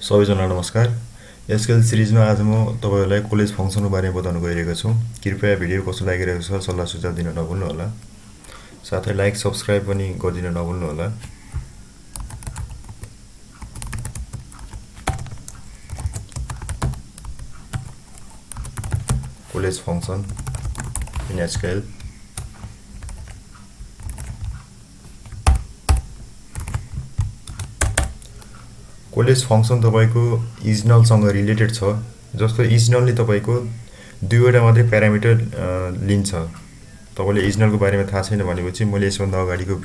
सबैजना नमस्कार। एसक्यूएल सिरिजमा आज म तपाईहरुलाई कोलेज फंक्सनको बारेमा बताउन गइरहेको छु। कृपया भिडियो कस्तो लागिरहेको छ सल्लाह सुझाव दिन नभुल्नु होला। साथै लाइक सब्स्क्राइब पनि गरिदिन नभुल्नु होला। College function in SQL. College function तपाईको इजनलसँग रिलेटेड छ। जस्तो इजनलले तपाईको दुईवटा मात्रै प्यारामिटर लिन्छ। तपाईले इजनलको बारेमा थाहा छैन भनेपछि मैले यसभन्दा अगाडिको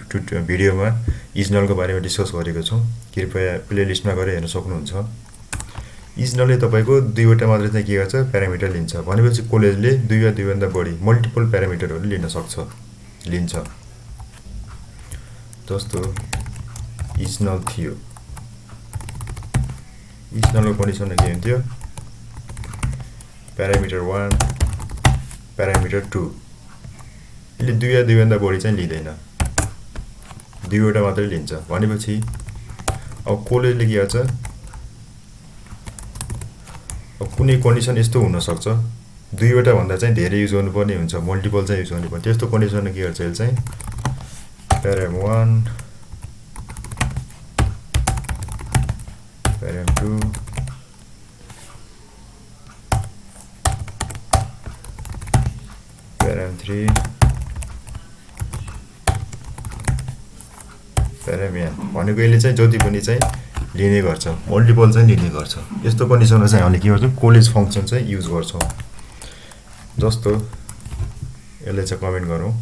भिडियोमा इजनलको बारेमा डिस्कस गरेको छु। कृपया प्लेलिस्टमा गएर हेर्न सक्नुहुन्छ। इजनलले तपाईको दुईवटा मात्रै चाहिँ के गर्छ प्यारामिटर लिन्छ भनेपछि कोलेजले दुई वा दुईभन्दा बढी मल्टिपल प्यारामिटरहरु लिन्छ। जस्तो इजनल थियो। इजनलको कन्डिसन के हुन्थ्यो प्यारामिटर 1 प्यारामिटर 2 यसले दुई वा दुईभन्दा बढी चाहिँ लिँदैन, दुईवटा मात्रै लिन्छ भनेपछि अब कोलेजले के गर्छ अब कुनै कन्डिसन यस्तो हुन सक्छ दुईवटा भन्दा चाहिँ धेरै युज गर्नुपर्ने हुन्छ, मल्टिपल चाहिँ युज गर्नुपर्ने। त्यस्तो कन्डिसनमा के गर्छ यसले चाहिँ प्याराम 1 प्याराम 2 प्याराम 3 प्याराम n भनेको यसले चाहिँ जति पनि चाहिँ लिने गर्छ, मल्टिपल चाहिँ लिने गर्छ। यस्तो कन्डिसनमा चाहिँ हामीले के गर्छौं कोलेज फंक्सन चाहिँ युज गर्छौं। जस्तो यसले चाहिँ कमेन्ट गरौँ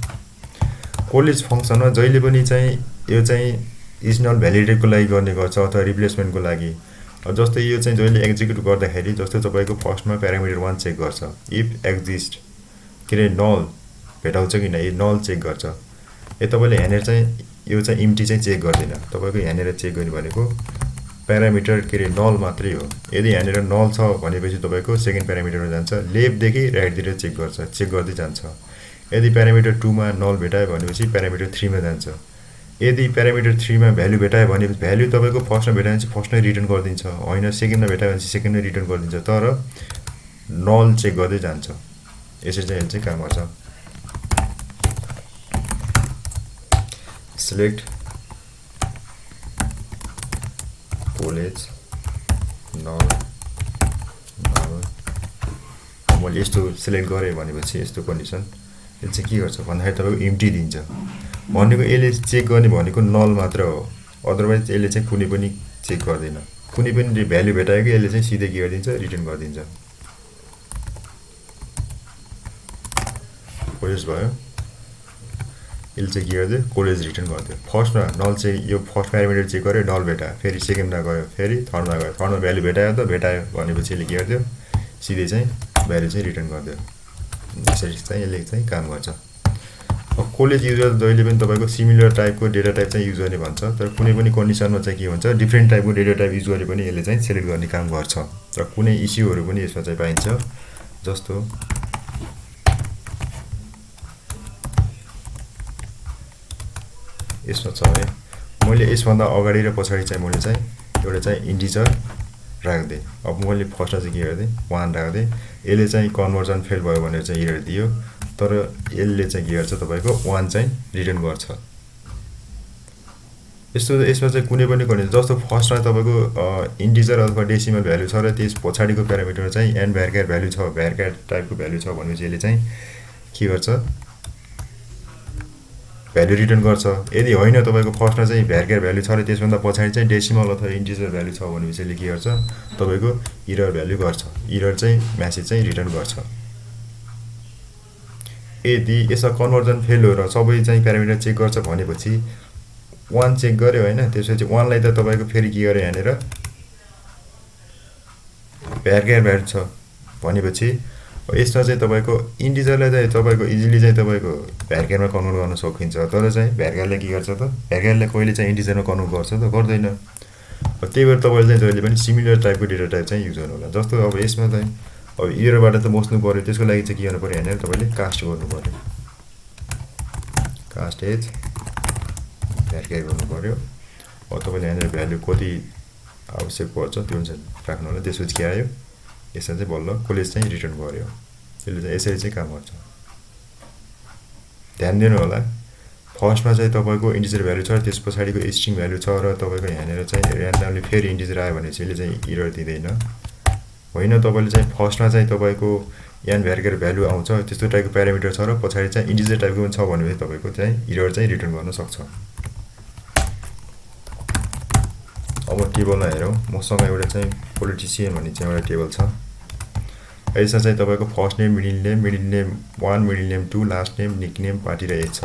कोलेज फंक्सनमा जहिले पनि चाहिँ यो चाहिँ इजनल भ्यालिडेटको लागि गर्ने गर्छ अथवा रिप्लेसमेन्टको लागि। जस्तो यो चाहिँ जहिले एक्जिक्युट गर्दाखेरि जस्तो तपाईको फर्स्टमा प्यारामिटर 1 चेक गर्छ इफ एक्जिस्ट के नल भेटाउँछ कि नै नल चेक गर्छ। यो तपाईले यहाँनेर चाहिँ यो चाहिँ इम्प्टी चाहिँ चेक गर्दैन, तपाईको यहाँनेर चेक गर्ने भनेको प्यारामिटर नल मात्रै हो। यदि यहाँनेर नल छ भनेपछि तपाईको सेकेन्ड प्यारामिटरमा जान्छ, लेफ्ट देखि राइट तिर चेक गर्छ, चेक गर्दै जान्छ। यदि प्यारामिटर 2 मा नल भेटायो भनेपछि प्यारामिटर 3 मा जान्छ। यदि प्यारामिटर 3 मा भ्यालु भेटायो भने भ्यालु तपाईको फर्स्टमा भेटायो भने फर्स्टमै रिटर्न गरिदिन्छ, हैन सेकेन्डमा भेटायो भने सेकेन्डमै रिटर्न गरिदिन्छ, तर नल चेक गर्दै जान्छ। यसरी चाहिँ यसले काम गर्छ। सिलेक्ट कोलेज नल मैले यस्तो सिलेक्ट गरेँ भनेपछि यस्तो कन्डिसन यसले चाहिँ के गर्छ भन्दाखेरि तपाईको इम्प्टी दिन्छ भनेको यसले चेक गर्ने भनेको नल मात्र हो, अदरवाइज यसले चाहिँ कुनै पनि चेक गर्दैन। कुनै पनि भ्यालु भेटाएको यसले चाहिँ सिधै के गरिदिन्छ रिटर्न गरिदिन्छ। कोलेज भयो यसले चाहिँ के गर्दियो कोलेज रिटर्न गर्दियो। फर्स्टमा नल चाहिँ यो फर्स्ट प्यारामिटर चेक गर्यो नल भेटायो, फेरि सेकेन्डमा गयो, फेरि थर्डमा गयो, थर्डमा भ्यालु भेटायो त भेटायो भनेपछि यसले के गर्दियो सिधै चाहिँ भ्यालु चाहिँ रिटर्न गर्दियो। यसरी चाहिँ यसले चाहिँ काम गर्छ। अब कोलेज युजर जहिले पनि तपाईको सिमिलर टाइपको डेटा टाइप चाहिँ युज गर्ने भन्छ, तर कुनै पनि कन्डिसनमा चाहिँ के हुन्छ डिफ्रेन्ट टाइपको डेटा टाइप युज गरे पनि यसले चाहिँ सिलेक्ट गर्ने काम गर्छ र कुनै इस्युहरु पनि यसमा चाहिँ पाइन्छ। जस्तो यसमा छ है मैले यसभन्दा अगाडि र पछाडी चाहिँ मैले चाहिँ एउटा चाहिँ इन्टिजर राख्दै, अब मैले फर्स्टमा चाहिँ के गर्दै 1 राख्दै, यसले चाहिँ कन्भर्जन फेल भयो भनेर चाहिँ एरर दियो, तर यसले चाहिँ के गर्छ तपाईको 1 चाहिँ रिटर्न गर्छ। यसमा चाहिँ कुनै पनि कन्डिसन जस्तो फर्स्टमा तपाईको इन्टिजर अथवा डेसिमल भ्यालु छ र त्यस पछाडीको प्यारामिटर चाहिँ n भ्यारक्यार भ्यालु छ, भ्यारक्यार टाइपको भ्यालु छ भनेपछि यसले चाहिँ के गर्छ भ्यालु रिटर्न गर्छ। यदि होइन तपाईको फर्स्टमा चाहिँ भ्यारक्यार भ्यालु छ र त्यसभन्दा पछाडी चाहिँ डेसिमल अथवा इन्टिजर भ्यालु छ भनेपछि यसले के गर्छ तपाईको एरर भ्यालु गर्छ, एरर चाहिँ म्यासेज चाहिँ रिटर्न गर्छ। यदि यसमा कन्भर्जन फेल हो र सबै चाहिँ प्यारामिटर चेक गर्छ भनेपछि 1 चेक गर्यो हैन, त्यसपछि 1 लाई त तपाईको फेरि के गर्यो यहाँनेर भ्यारक्यार भ्यालु छ भनेपछि यसमा चाहिँ तपाईको इन्टिजरलाई चाहिँ तपाईको इजिली चाहिँ तपाईको भ्यारक्यारमा कन्भर्ट गर्न सकिन्छ, तर चाहिँ भ्यारक्यारले के गर्छ त भ्यारक्यारले कहिले चाहिँ इन्टिजरमा कन्भर्ट गर्छ त गर्दैन। त्यही भएर तपाईले चाहिँ जहिले पनि सिमिलर टाइपको डेटा टाइप चाहिँ युज गर्नु होला। जस्तो अब यसमा चाहिँ अब एररबाट त बस्नु पर्यो, त्यसको लागि चाहिँ के गर्नु पर्यो यहाँनेर तपाईले कास्ट गर्नु पर्यो, कास्ट एज भ्यारक्यार गर्नु पर्यो। अब तपाईले यहाँनेर भ्यालु कति आवश्यक पर्छ त्यो अनुसार राख्नु होला। त्यसपछि के आयो, यसमा चाहिँ बल्ल कोलेज चाहिँ रिटर्न गर्यो। त्यसले चाहिँ यसरी चाहिँ काम गर्छ। ध्यान दिनु होला, फर्स्टमा चाहिँ तपाईँको इन्टिजर भ्यालु छ, त्यस पछाडिको स्ट्रिङ भ्यालु छ र तपाईँको यहाँनिर चाहिँ ऱ्यान्डमली फेरि इन्टिजर आयो भने चाहिँ यसले चाहिँ एरर दिँदैन। होइन, तपाईँले चाहिँ फर्स्टमा चाहिँ तपाईँको एन भ्यारिएबल भ्यालु आउँछ, त्यस्तो टाइपको प्यारामिटर छ र पछाडि चाहिँ इन्टिजर टाइपको पनि छ भनेपछि तपाईँको चाहिँ एरर चाहिँ रिटर्न गर्न सक्छ। अब टेबलमा हेरौँ, मसँग एउटा चाहिँ पोलिटिसियन भन्ने चाहिँ एउटा टेबल छ। यसमा चाहिँ तपाईँको first name, middle name 1, middle name 2, last name, nickname, party र एज छ।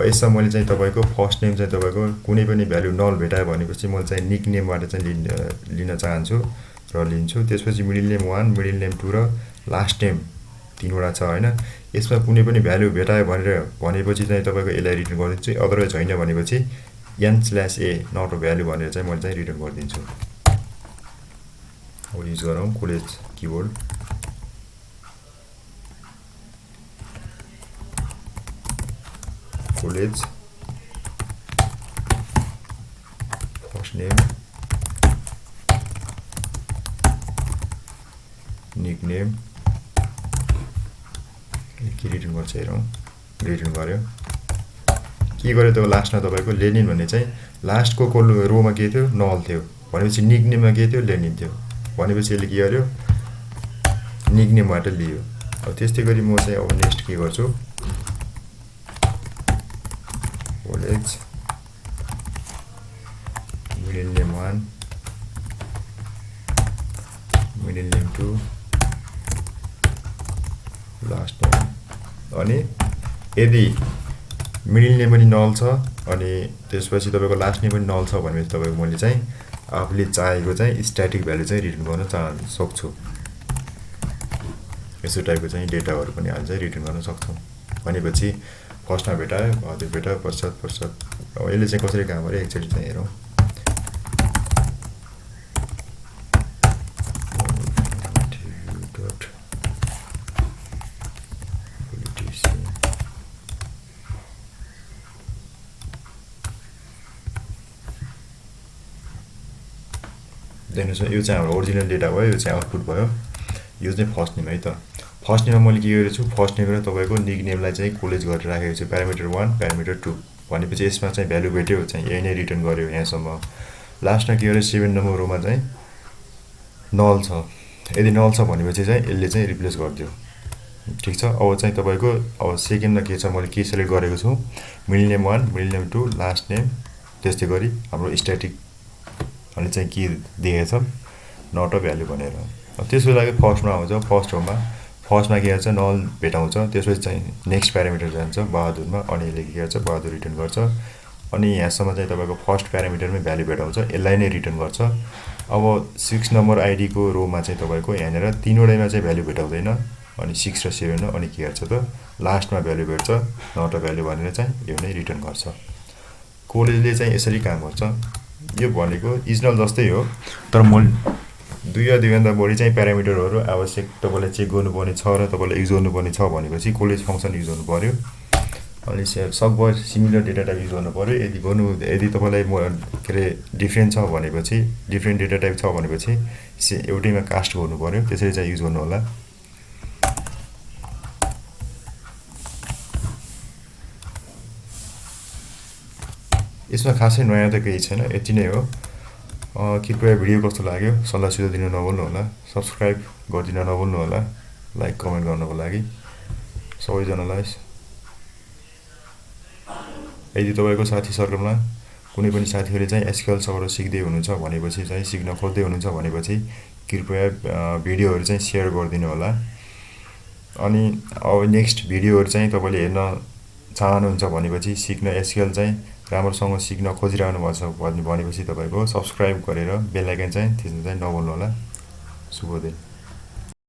यसमा मैले चाहिँ तपाईँको फर्स्ट नेम चाहिँ तपाईँको कुनै पनि भ्यालु नल भेटायो भनेपछि म चाहिँ निक नेमबाट चाहिँ लिन चाहन्छु र लिन्छु। त्यसपछि मिडल नेम 1, मिडल नेम 2 र लास्ट नेम 3 वटा छ होइन। यसमा कुनै पनि भ्यालु भेटायो भनेपछि चाहिँ तपाईँको यसलाई रिटर्न गरिदिन्छु, अदरवाइज होइन भनेपछि n/a नट अ भ्यालु भनेर चाहिँ मैले चाहिँ रिटर्न गरिदिन्छु। अब युज गरौँ coalesce keyword. Coalesce first name, nickname के रिटर्न गर्छ हेरौँ। रिटर्न गर्यो, के गर्यो त लास्टमा तपाईँको लेनिन भन्ने चाहिँ लास्टको रोमा के थियो, नल थियो भनेपछि निक नेममा के थियो, लेनिन थियो भनेपछि यसले के गर्यो, निक नेमबाट लियो। अब त्यस्तै गरी म चाहिँ अब नेक्स्ट के गर्छु, college middle name 1, middle name 2, last name. अनि यदि मिडल नेम पनि नल छ अनि त्यसपछि तपाईँको लास्ट नेम पनि नल छ भनेपछि तपाईँको मैले चाहिँ आफूले चाहेको चाहिँ स्ट्याटिक भ्यालु चाहिँ रिटर्न गर्न सक्छु। यस्तो टाइपको चाहिँ डेटाहरू पनि हाल्छ, रिटर्न गर्न सक्छौँ। भनेपछि फर्स्टमा भेटायो, हजुर भेटायो, पश्चात अब यसले चाहिँ कसरी काम गर्यो एकचोटि चाहिँ हेरौँ। देख्नुहोस् यो चाहिँ हाम्रो ओरिजिनल डेटा भयो, यो चाहिँ आउटपुट भयो। यो चाहिँ फर्स्ट नेम है त। फर्स्ट नेममा मैले के गरेको छु, फर्स्ट नेम र तपाईँको निक नेमलाई चाहिँ कोलेज गरेर राखेको छु, प्यारामिटर 1, प्यारामिटर 2 भनेपछि यसमा चाहिँ भ्यालु भेट्यो, चाहिँ यही नै रिटर्न गर्यो यहाँसम्म। लास्टमा के गर्यो, 7 नम्बर रोमा चाहिँ नल छ, यदि नल छ भनेपछि चाहिँ यसले चाहिँ रिप्लेस गरिदियो। ठिक छ। अब चाहिँ तपाईँको अब सेकेन्डमा के छ, मैले के सेलेक्ट गरेको छु, middle name 1, middle name 2, last name. त्यस्तै गरी हाम्रो स्ट्याटिक अनि चाहिँ के दिएको छ, नट अ भ्यालु भनेर। त्यसको लागि फर्स्टमा आउँछ, फर्स्ट रोमा फर्स्टमा के गर्छ, नल भेटाउँछ, त्यसपछि चाहिँ नेक्स्ट प्यारामिटर जान्छ बहादुरमा, अनि यसले के गर्छ, बहादुर रिटर्न गर्छ। अनि यहाँसम्म चाहिँ तपाईँको फर्स्ट प्यारामिटरमै भ्यालु भेटाउँछ, यसलाई नै रिटर्न गर्छ। अब 6 नम्बर आइडीको रोमा चाहिँ तपाईँको यहाँनिर 3 वटैमा चाहिँ भ्यालु भेटाउँदैन, अनि 6 र 7 अनि के गर्छ त, लास्टमा भ्यालु भेट्छ, नट अ भ्यालु भनेर चाहिँ यो नै रिटर्न गर्छ। कोलेजले चाहिँ यसरी काम गर्छ। यो भनेको इजनल जस्तै हो, तर म 2 या 2 भन्दा बढी चाहिँ प्यारामिटरहरू आवश्यक तपाईँलाई चेक गर्नुपर्ने छ र तपाईँलाई युज गर्नुपर्ने छ भनेपछि कोलेज फङ्सन युज गर्नु पर्यो। अनि सकभर सिमिलर डेटा टाइप युज गर्नु पर्यो। यदि तपाईँलाई के अरे डिफ्रेन्ट छ भनेपछि, डिफ्रेन्ट डेटा टाइप छ भनेपछि एउटैमा कास्ट गर्नु पर्यो, त्यसरी चाहिँ युज गर्नु होला। यसमा खासै नयाँ त केही छैन, यति नै हो। कृपया भिडियो कस्तो लाग्यो सल्लाह सुझाव दिन नभुल्नु होला, सब्सक्राइब गरिदिन नभुल्नु होला, लाइक कमेन्ट गर्नको लागि सबैजनालाई। यदि तपाईँको साथी सर्कलमा कुनै पनि साथीहरूले चाहिँ SQL सर्भर सिक्दै हुनुहुन्छ भनेपछि चाहिँ सिक्न खोज्दै हुनुहुन्छ भनेपछि कृपया भिडियोहरू चाहिँ सेयर गरिदिनु होला। अनि अब नेक्स्ट भिडियोहरू चाहिँ तपाईँले हेर्न चाहनुहुन्छ भनेपछि सिक्न SQL चाहिँ राम्रोसँग सिक्न खोजिरहनु भएको छ भनेपछि तपाईँको सब्सक्राइब गरेर बेल आइकन चाहिँ थिच्न चाहिँ नभुल्नु होला। शुभ दिन।